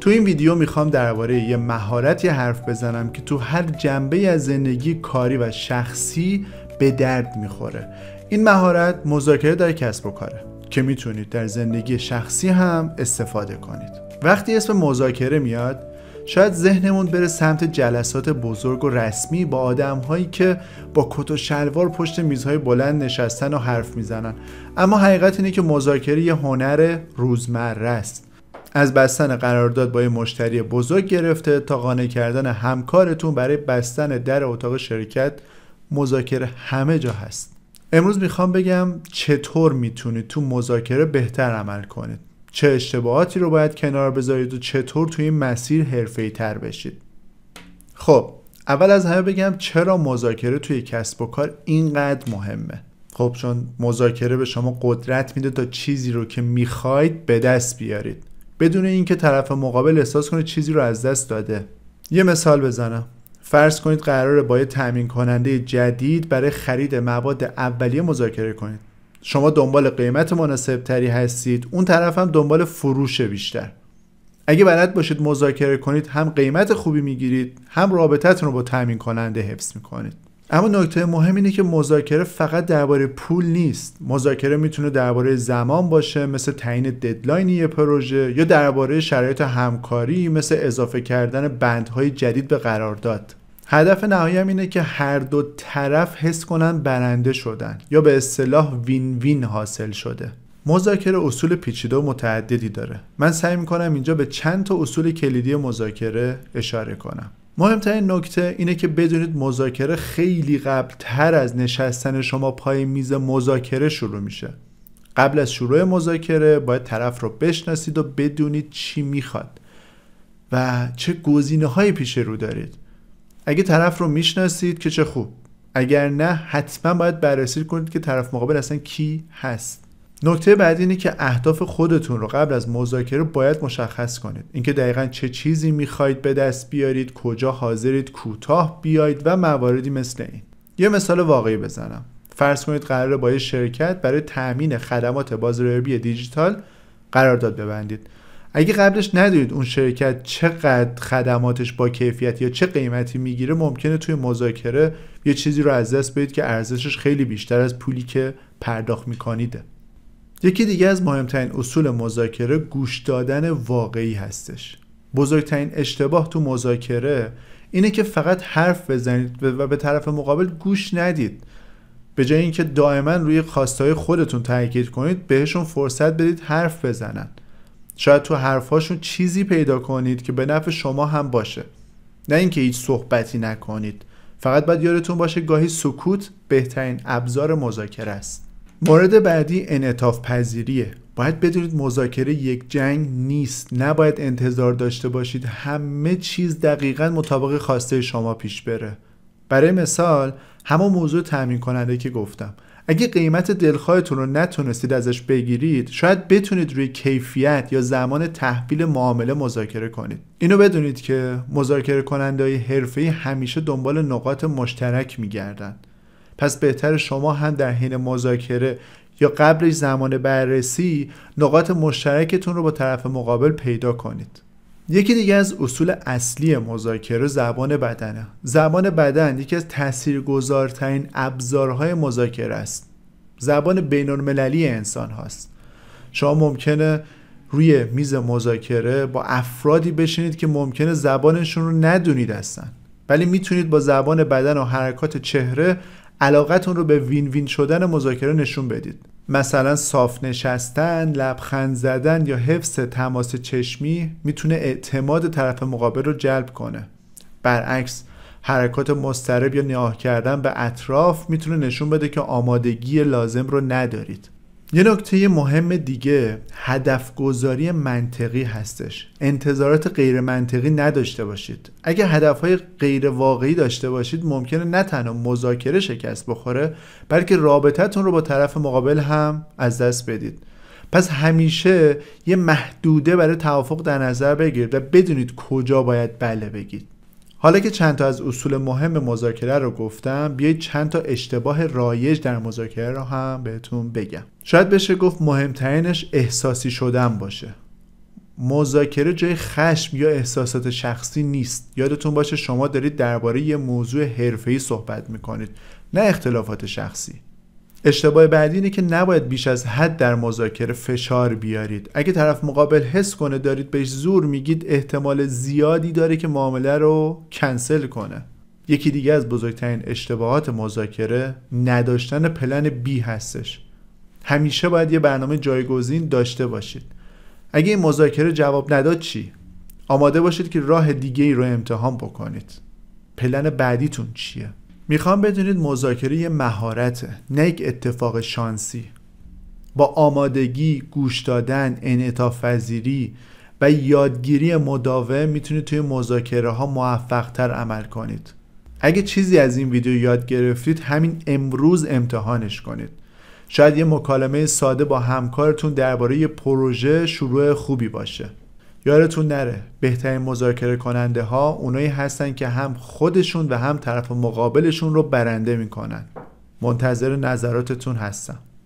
تو این ویدیو میخوام درباره یه مهارتی حرف بزنم که تو هر جنبه از زندگی کاری و شخصی به درد میخوره. این مهارت مذاکره در کسب و کاره که میتونید در زندگی شخصی هم استفاده کنید. وقتی اسم مذاکره میاد شاید ذهنمون بره سمت جلسات بزرگ و رسمی با آدم‌هایی که با کت و شلوار پشت میزهای بلند نشستن و حرف میزنن، اما حقیقت اینه که مذاکره یه هنر روزمره است. از بستن قرارداد با یه مشتری بزرگ گرفته تا قانع کردن همکارتون برای بستن در اتاق شرکت، مذاکره همه جا هست. امروز میخوام بگم چطور میتونید تو مذاکره بهتر عمل کنید، چه اشتباهاتی رو باید کنار بذارید و چطور توی این مسیر حرفه‌ای تر بشید. خب اول از همه بگم چرا مذاکره توی کسب و کار اینقدر مهمه. خب چون مذاکره به شما قدرت میده تا چیزی رو که میخواید به دست بیارید بدون اینکه طرف مقابل احساس کنه چیزی رو از دست داده. یه مثال بزنم. فرض کنید قراره با یه تامین کننده جدید برای خرید مواد اولیه مذاکره کنید. شما دنبال قیمت مناسب تری هستید، اون طرف هم دنبال فروش بیشتر. اگه بلد باشید مذاکره کنید هم قیمت خوبی میگیرید هم رابطتون رو با تامین کننده حفظ میکنید. اما نکته مهم اینه که مذاکره فقط درباره پول نیست. مذاکره میتونه درباره زمان باشه، مثل تعیین ددلاین یه پروژه، یا درباره شرایط همکاری، مثل اضافه کردن بندهای جدید به قرارداد. هدف نهایی هم اینه که هر دو طرف حس کنن برنده شدن، یا به اصطلاح وین وین حاصل شده. مذاکره اصول پیچیده و متعددی داره. من سعی میکنم اینجا به چند تا اصول کلیدی مذاکره اشاره کنم. مهمترین نکته اینه که بدونید مذاکره خیلی قبل‌تر از نشستن شما پای میز مذاکره شروع میشه. قبل از شروع مذاکره باید طرف رو بشناسید و بدونید چی میخواد و چه گزینه‌هایی پیش رو دارید. اگه طرف رو میشناسید که چه خوب، اگر نه حتما باید بررسی کنید که طرف مقابل اصلا کی هست. نکته بعدی اینه که اهداف خودتون رو قبل از مذاکره باید مشخص کنید. اینکه دقیقاً چه چیزی میخواید به دست بیارید، کجا حاضرید کوتاه بیاید و مواردی مثل این. یه مثال واقعی بزنم. فرض کنید قراره با یه شرکت برای تامین خدمات بازاریابی دیجیتال قرارداد ببندید. اگه قبلش ندونید اون شرکت چقدر خدماتش با کیفیت یا چه قیمتی میگیره، ممکنه توی مذاکره یه چیزی رو از دست بدید که ارزشش خیلی بیشتر از پولی که پرداخت میکنید. یکی دیگه از مهمترین اصول مذاکره گوش دادن واقعی هستش. بزرگترین اشتباه تو مذاکره اینه که فقط حرف بزنید و به طرف مقابل گوش ندید. به جای اینکه دائما روی خواستهای خودتون تاکید کنید، بهشون فرصت بدید حرف بزنن. شاید تو حرفاشون چیزی پیدا کنید که به نفع شما هم باشه. نه اینکه هیچ صحبتی نکنید. فقط باید یادتون باشه گاهی سکوت بهترین ابزار مذاکره است. مورد بعدی انعطاف پذیریه. باید بدونید مذاکره یک جنگ نیست. نباید انتظار داشته باشید همه چیز دقیقاً مطابق خواسته شما پیش بره. برای مثال همون موضوع تامین کننده که گفتم، اگه قیمت دلخواهتون رو نتونستید ازش بگیرید، شاید بتونید روی کیفیت یا زمان تحویل معامله مذاکره کنید. اینو بدونید که مذاکره کننده‌های حرفه‌ای همیشه دنبال نقاط مشترک میگردن. پس بهتر شما هم در حین مذاکره یا قبلش زمان بررسی نقاط مشترکتون رو با طرف مقابل پیدا کنید. یکی دیگه از اصول اصلی مذاکره زبان بدنه. زبان بدن یکی از تاثیرگذارترین ابزارهای مذاکره است. زبان بین‌المللی انسان هاست. شما ممکنه روی میز مذاکره با افرادی بشینید که ممکنه زبانشون رو ندونید هستن، ولی میتونید با زبان بدن و حرکات چهره علاقتون رو به وین وین شدن مذاکره نشون بدید. مثلا صاف نشستن، لبخند زدن یا حفظ تماس چشمی میتونه اعتماد طرف مقابل رو جلب کنه. برعکس حرکات مضطرب یا نگاه کردن به اطراف میتونه نشون بده که آمادگی لازم رو ندارید. یه نکته مهم دیگه هدف گذاری منطقی هستش. انتظارات غیر منطقی نداشته باشید. اگه هدفهای غیر واقعی داشته باشید ممکنه نه تنها مذاکره شکست بخوره، بلکه رابطتون رو با طرف مقابل هم از دست بدید. پس همیشه یه محدوده برای توافق در نظر بگیرید و بدونید کجا باید بله بگید. حالا که چند تا از اصول مهم مذاکره رو گفتم، بیایید چند تا اشتباه رایج در مذاکره رو هم بهتون بگم. شاید بشه گفت مهمترینش احساسی شدن باشه. مذاکره جای خشم یا احساسات شخصی نیست. یادتون باشه شما دارید درباره یه موضوع حرفه‌ای صحبت میکنید، نه اختلافات شخصی. اشتباه بعدی اینه که نباید بیش از حد در مذاکره فشار بیارید. اگه طرف مقابل حس کنه دارید بهش زور میگید، احتمال زیادی داره که معامله رو کنسل کنه. یکی دیگه از بزرگترین اشتباهات مذاکره نداشتن پلن بی هستش. همیشه باید یه برنامه جایگزین داشته باشید. اگه این مذاکره جواب نداد چی؟ آماده باشید که راه دیگه ای رو امتحان بکنید. پلن بعدیتون چیه؟ میخوام بدونید مذاکره یه مهارته، نه یک اتفاق شانسی. با آمادگی، گوش دادن، انعطاف پذیری و یادگیری مداوم میتونید توی مذاکره ها موفق تر عمل کنید. اگه چیزی از این ویدیو یاد گرفتید، همین امروز امتحانش کنید. شاید یه مکالمه ساده با همکارتون درباره یه پروژه شروع خوبی باشه. یادتون نره بهترین مذاکره کننده ها اونایی هستن که هم خودشون و هم طرف مقابلشون رو برنده میکنن. منتظر نظراتتون هستم.